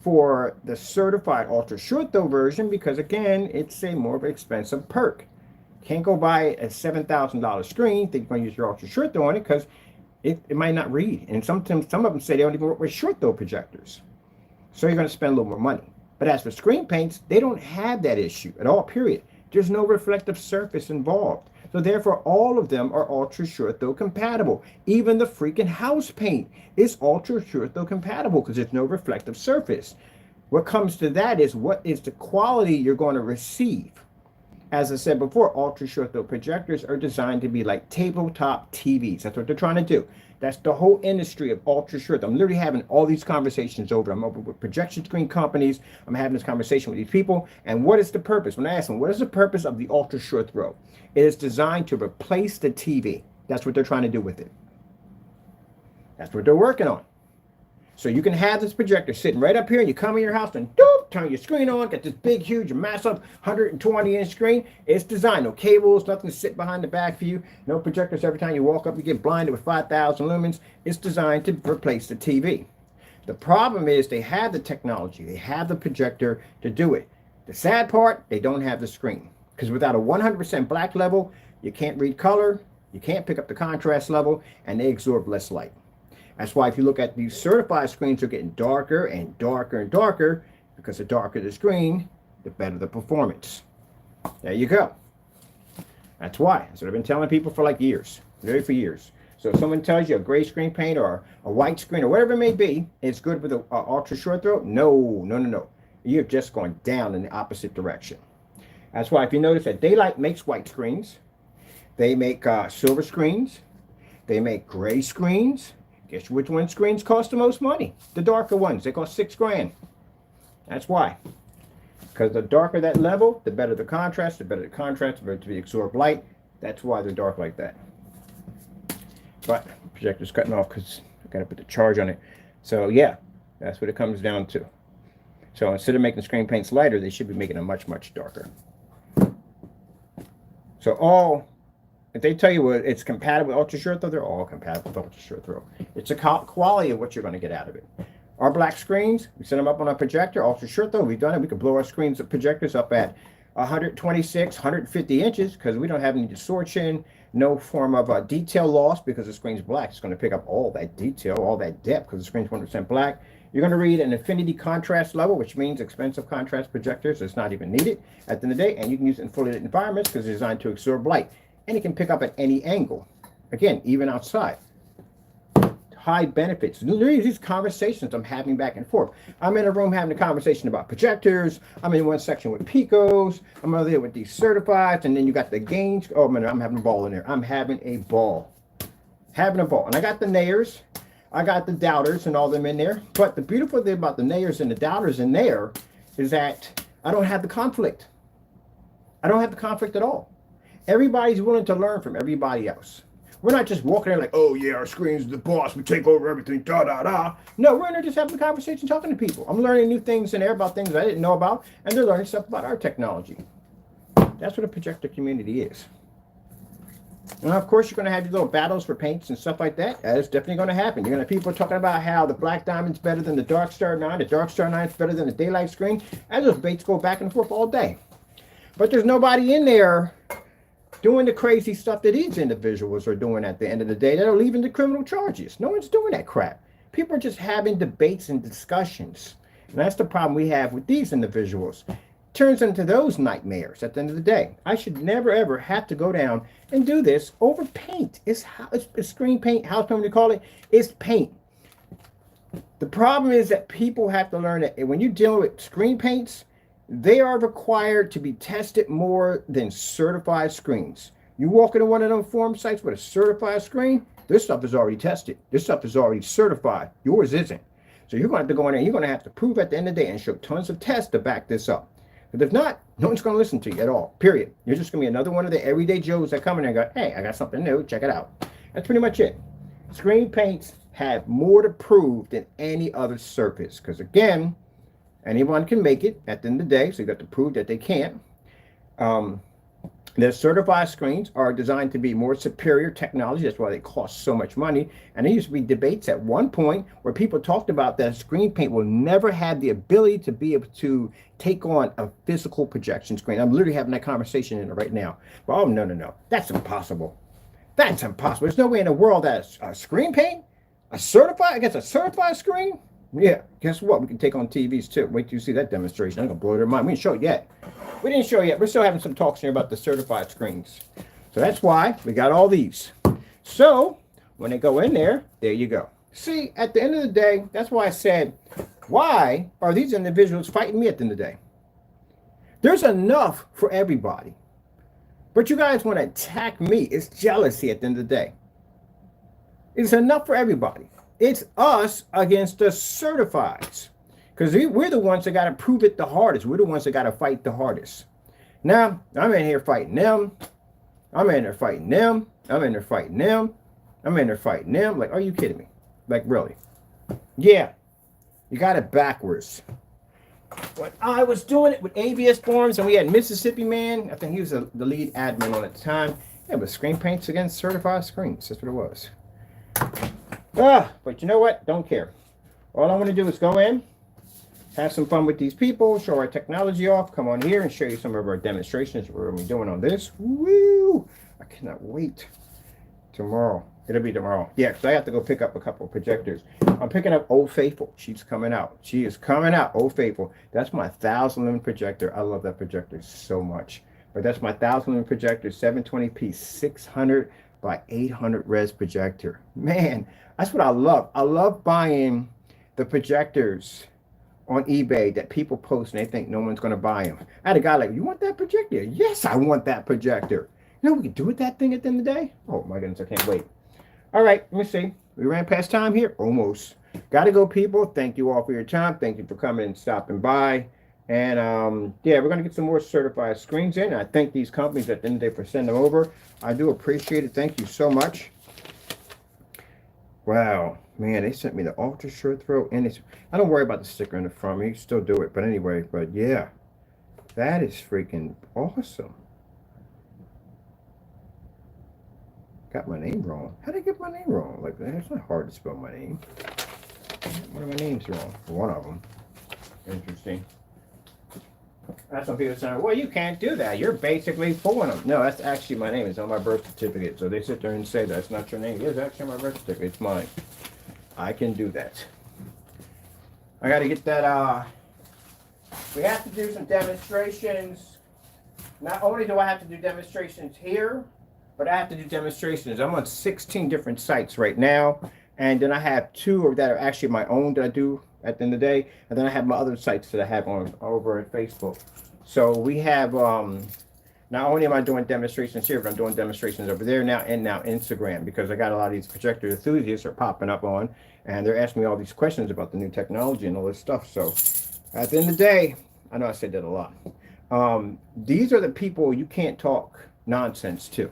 for the certified ultra short throw version because again, it's a more of an expensive perk. Can't go buy a $7,000 screen, think you're going to use your ultra short throw on it because it might not read. And sometimes some of them say they don't even work with short throw projectors. So you're going to spend a little more money. But as for screen paints, they don't have that issue at all, period. There's no reflective surface involved. So therefore, all of them are ultra short throw compatible. Even the freaking house paint is ultra short throw compatible because there's no reflective surface. What comes to that is what is the quality you're going to receive. As I said before, ultra short throw projectors are designed to be like tabletop TVs. That's what they're trying to do. That's the whole industry of ultra short. I'm literally having all these conversations over. I'm over with projection screen companies. I'm having this conversation with these people. And what is the purpose? When I ask them, what is the purpose of the ultra short throw? It is designed to replace the TV. That's what they're trying to do with it. That's what they're working on. So you can have this projector sitting right up here and you come in your house and doop, turn your screen on, get this big, huge, massive 120-inch screen. It's designed, no cables, nothing to sit behind the back for you, no projectors every time you walk up, you get blinded with 5,000 lumens. It's designed to replace the TV. The problem is they have the technology, they have the projector to do it. The sad part, they don't have the screen. Because without a 100% black level, you can't read color, you can't pick up the contrast level, and they absorb less light. That's why if you look at these certified screens, they're getting darker and darker and darker because the darker the screen, the better the performance. There you go. That's why. That's what I've been telling people for like years, literally for years. So if someone tells you a gray screen paint or a white screen or whatever it may be, it's good with an ultra short throw. No, no, no, no. You're just going down in the opposite direction. That's why if you notice that Daylight makes white screens, they make silver screens, they make gray screens. Guess which one screens cost the most money? The darker ones. They cost $6 grand. That's why. Because the darker that level, the better the contrast. The better the contrast, the better the absorbed light. That's why they're dark like that. But the projector's cutting off because I got to put the charge on it. So yeah, that's what it comes down to. So instead of making screen paints lighter, they should be making them much, much darker. So if they tell you it's compatible with ultra short throw, they're all compatible with ultra short throw. It's a quality of what you're going to get out of it. Our black screens, we set them up on a projector, ultra short throw. We've done it. We can blow our screens of projectors up at 126, 150 inches because we don't have any distortion, no form of detail loss because the screen's black. It's going to pick up all that detail, all that depth because the screen's 100% black. You're going to read an infinity contrast level, which means expensive contrast projectors. It's not even needed at the end of the day. And you can use it in fully lit environments because it's designed to absorb light. And it can pick up at any angle. Again, even outside. High benefits. Literally, these conversations I'm having back and forth. I'm in a room having a conversation about projectors. I'm in one section with Picos. I'm over there with these certifieds. And then you got the gains. Oh, man, I'm having a ball in there. I'm having a ball. Having a ball. And I got the nayers. I got the doubters and all them in there. But the beautiful thing about the nayers and the doubters in there is that I don't have the conflict. I don't have the conflict at all. Everybody's willing to learn from everybody else. We're not just walking there like, oh yeah, our screen's the boss, we take over everything, da da da. No, we're in there just having a conversation, talking to people. I'm learning new things in there about things I didn't know about, and they're learning stuff about our technology. That's what a projector community is. And of course, you're going to have your little battles for paints and stuff like that. That is definitely going to happen. You're going to have people talking about how the Black Diamond's better than the Dark Star 9, the Dark Star 9 is better than the Daylight screen. And those debates go back and forth all day. But there's nobody in there doing the crazy stuff that these individuals are doing at the end of the day that are leaving the criminal charges. No one's doing that crap. People are just having debates and discussions. And that's the problem we have with these individuals. Turns into those nightmares at the end of the day. I should never ever have to go down and do this over paint. It's screen paint, house paint, we call it. It's paint. The problem is that people have to learn that when you're dealing with screen paints, they are required to be tested more than certified screens. You walk into one of them forum sites with a certified screen, this stuff is already tested. This stuff is already certified. Yours isn't. So you're going to have to go in there and you're going to have to prove at the end of the day and show tons of tests to back this up. Because if not, no one's going to listen to you at all, period. You're just going to be another one of the everyday Joes that come in and go, hey, I got something new, check it out. That's pretty much it. Screen paints have more to prove than any other surface. Because again, anyone can make it at the end of the day, so you got to prove that they can't. The certified screens are designed to be more superior technology. That's why they cost so much money. And there used to be debates at one point where people talked about that screen paint will never have the ability to be able to take on a physical projection screen. I'm literally having that conversation in it right now. But oh, no. That's impossible. That's impossible. There's no way in the world that a screen paint, against a certified screen? Yeah, guess what? We can take on TVs too. Wait till you see that demonstration. I'm going to blow their mind. We didn't show it yet. We're still having some talks here about the certified screens. So that's why we got all these. So when they go in there you go. See, at the end of the day, that's why I said, why are these individuals fighting me at the end of the day? There's enough for everybody. But you guys want to attack me. It's jealousy at the end of the day. It's enough for everybody. It's us against the certifieds. Because we're the ones that got to prove it the hardest. We're the ones that got to fight the hardest. Now, I'm in here fighting them. I'm in there fighting them. I'm in there fighting them. I'm in there fighting them. Like, are you kidding me? Like, really? Yeah. You got it backwards. When I was doing it with ABS Forms and we had Mississippi Man, I think he was the lead admin on at the time. It was screen paints against certified screens. That's what it was. But you know what? Don't care. All I want to do is go in, have some fun with these people, show our technology off, come on here and show you some of our demonstrations we're going to be doing on this. Woo! I cannot wait. Tomorrow. It'll be tomorrow. Yeah, because I have to go pick up a couple of projectors. I'm picking up Old Faithful. She's coming out. She is coming out. Old Faithful. That's my 1,000 lumen projector. I love that projector so much. But that's my 1,000 lumen projector, 720p, 600 by 800 res projector. Man, that's what I love. I love buying the projectors on eBay that people post and they think no one's going to buy them. I had a guy like, you want that projector? Yes, I want that projector. You know what we can do with that thing at the end of the day? Oh my goodness, I can't wait. All right, let me see. We ran past time here. Almost. Got to go, people. Thank you all for your time. Thank you for coming and stopping by. And yeah, we're going to get some more certified screens in. I thank these companies at the end of the day for sending them over. I do appreciate it. Thank you so much. Wow. Man, they sent me the ultra short throw. And it's, I don't worry about the sticker in the front. You can still do it. But anyway, but yeah. That is freaking awesome. Got my name wrong. How did I get my name wrong? Like, it's not hard to spell my name. One of my names wrong. One of them. Interesting. That's some people saying, well, you can't do that. You're basically fooling them. No, that's actually my name. It's on my birth certificate. So they sit there and say that's not your name. It is actually my birth certificate. It's mine. I can do that. I got to get that. We have to do some demonstrations. Not only do I have to do demonstrations here, but I have to do demonstrations. I'm on 16 different sites right now. And then I have 2 that are actually my own that I do at the end of the day. And then I have my other sites that I have on over at Facebook. So we have, not only am I doing demonstrations here, but I'm doing demonstrations over there now and now Instagram. Because I got a lot of these projector enthusiasts are popping up on. And they're asking me all these questions about the new technology and all this stuff. So at the end of the day, I know I said that a lot. These are the people you can't talk nonsense to.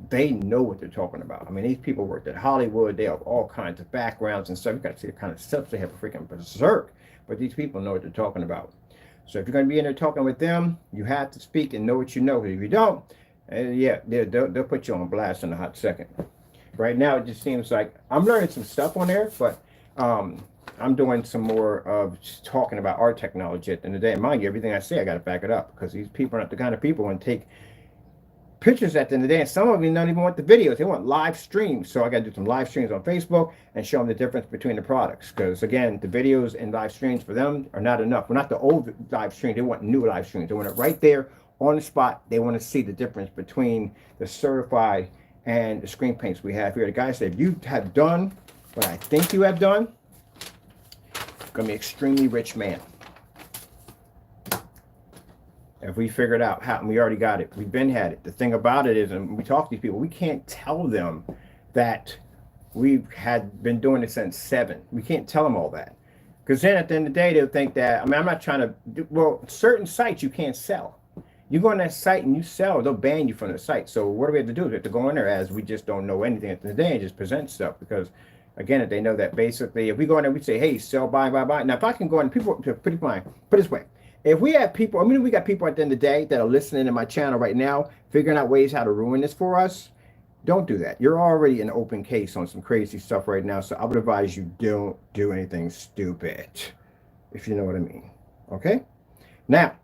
They know what they're talking about. I mean, these people worked at Hollywood. They have all kinds of backgrounds and stuff. You got to see the kind of stuff they have a freaking berserk. But these people know what they're talking about. So if you're going to be in there talking with them, you have to speak and know what you know. If you don't, yeah, they'll put you on blast in a hot second. Right now, it just seems like I'm learning some stuff on there, but I'm doing some more of just talking about our technology at the end of the day. And mind you, everything I say, I got to back it up because these people are not the kind of people who want to take pictures at the end of the day, and some of them don't even want the videos. They want live streams. So I got to do some live streams on Facebook and show them the difference between the products. Because again, the videos and live streams for them are not enough. We're not the old live stream. They want new live streams. They want it right there on the spot. They want to see the difference between the certified and the screen paints we have here. The guy said, if you have done what I think you have done, you're going to be an extremely rich man. If we figured out how, and we already got it, we've been had it. The thing about it is, and we talk to these people, we can't tell them that we've had been doing it since 7. We can't tell them all that. Because then at the end of the day, they'll think that, I mean, I'm not trying to do, well, certain sites you can't sell. You go on that site and you sell, they'll ban you from the site. So what do we have to do? We have to go in there as we just don't know anything at the end of the day and just present stuff. Because again, if they know that basically, if we go in there, we say, hey, sell, buy. Now, if I can go in, people, pretty fine. Put it this way. If we have people, I mean, we got people at the end of the day that are listening to my channel right now, figuring out ways how to ruin this for us. Don't do that. You're already an open case on some crazy stuff right now. So I would advise you don't do anything stupid, if you know what I mean. Okay? Now,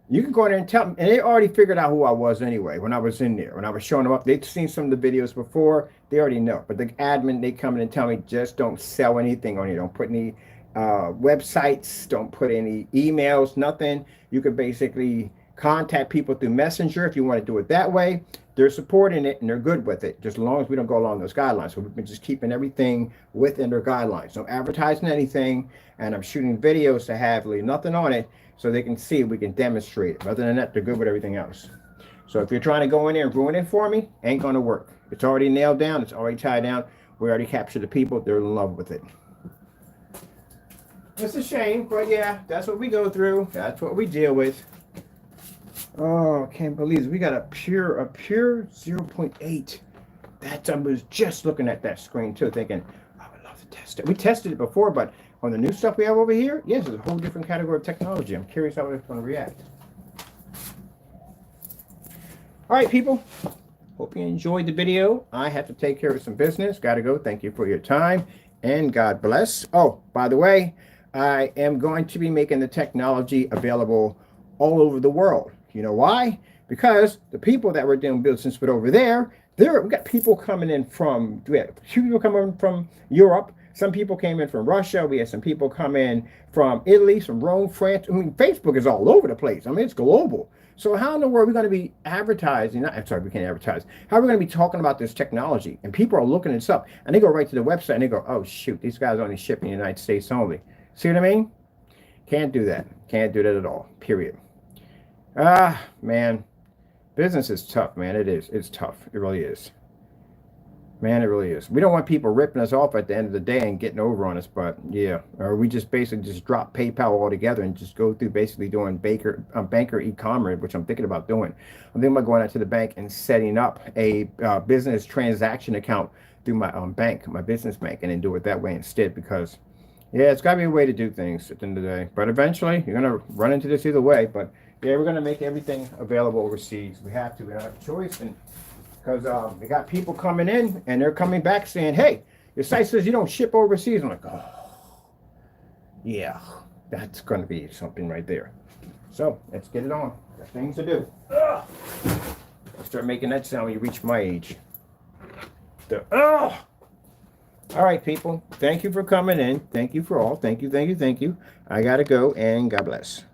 you can go in there and tell them, and they already figured out who I was anyway when I was in there. When I was showing them up, they'd seen some of the videos before. They already know. But the admin, they come in and tell me, just don't sell anything on here. Don't put any websites. Don't put any emails, nothing. You could basically contact people through Messenger if you want to do it that way. They're supporting it and they're good with it, just as long as we don't go along those guidelines. So we've been just keeping everything within their guidelines. No advertising anything, and I'm shooting videos to have really nothing on it so they can see, we can demonstrate it. Other than that, they're good with everything else. So if you're trying to go in there and ruin it for me, ain't going to work. It's already nailed down. It's already tied down. We already captured the people. They're in love with it. It's a shame, but yeah, that's what we go through. That's what we deal with. Oh, I can't believe it. We got a pure 0.8. That I was just looking at that screen too, thinking, I would love to test it. We tested it before, but on the new stuff we have over here, yes, it's a whole different category of technology. I'm curious how it's going to react. All right, people. Hope you enjoyed the video. I have to take care of some business. Got to go. Thank you for your time, and God bless. Oh, by the way, I am going to be making the technology available all over the world. You know why? Because the people that we're doing business with over there, we got people coming in from, we had people coming from Europe. Some people came in from Russia. We had some people come in from Italy, from Rome, France. I mean, Facebook is all over the place. I mean, it's global. So how in the world are we going to be advertising? I'm sorry, we can't advertise. How are we going to be talking about this technology? And people are looking this up. And they go right to the website and they go, oh, shoot, these guys only ship in the United States only. See what I mean? Can't do that. Can't do that at all, period. Man, business is tough, man. It is. It's tough. It really is. Man, it really is. We don't want people ripping us off at the end of the day and getting over on us, but yeah. Or we just basically just drop PayPal altogether and just go through basically doing banker e-commerce, which I'm thinking about doing. I'm thinking about going out to the bank and setting up a business transaction account through my bank, my business bank, and then do it that way instead because, yeah, it's got to be a way to do things at the end of the day. But eventually, you're going to run into this either way, but yeah, we're going to make everything available overseas. We have to. We don't have a choice. And because we got people coming in and they're coming back saying, hey, your site says you don't ship overseas. I'm like, oh, yeah, that's going to be something right there. So let's get it on. Got things to do. Ugh. Start making that sound when you reach my age. All right, people. Thank you for coming in. Thank you for all. Thank you, thank you, thank you. I got to go, and God bless.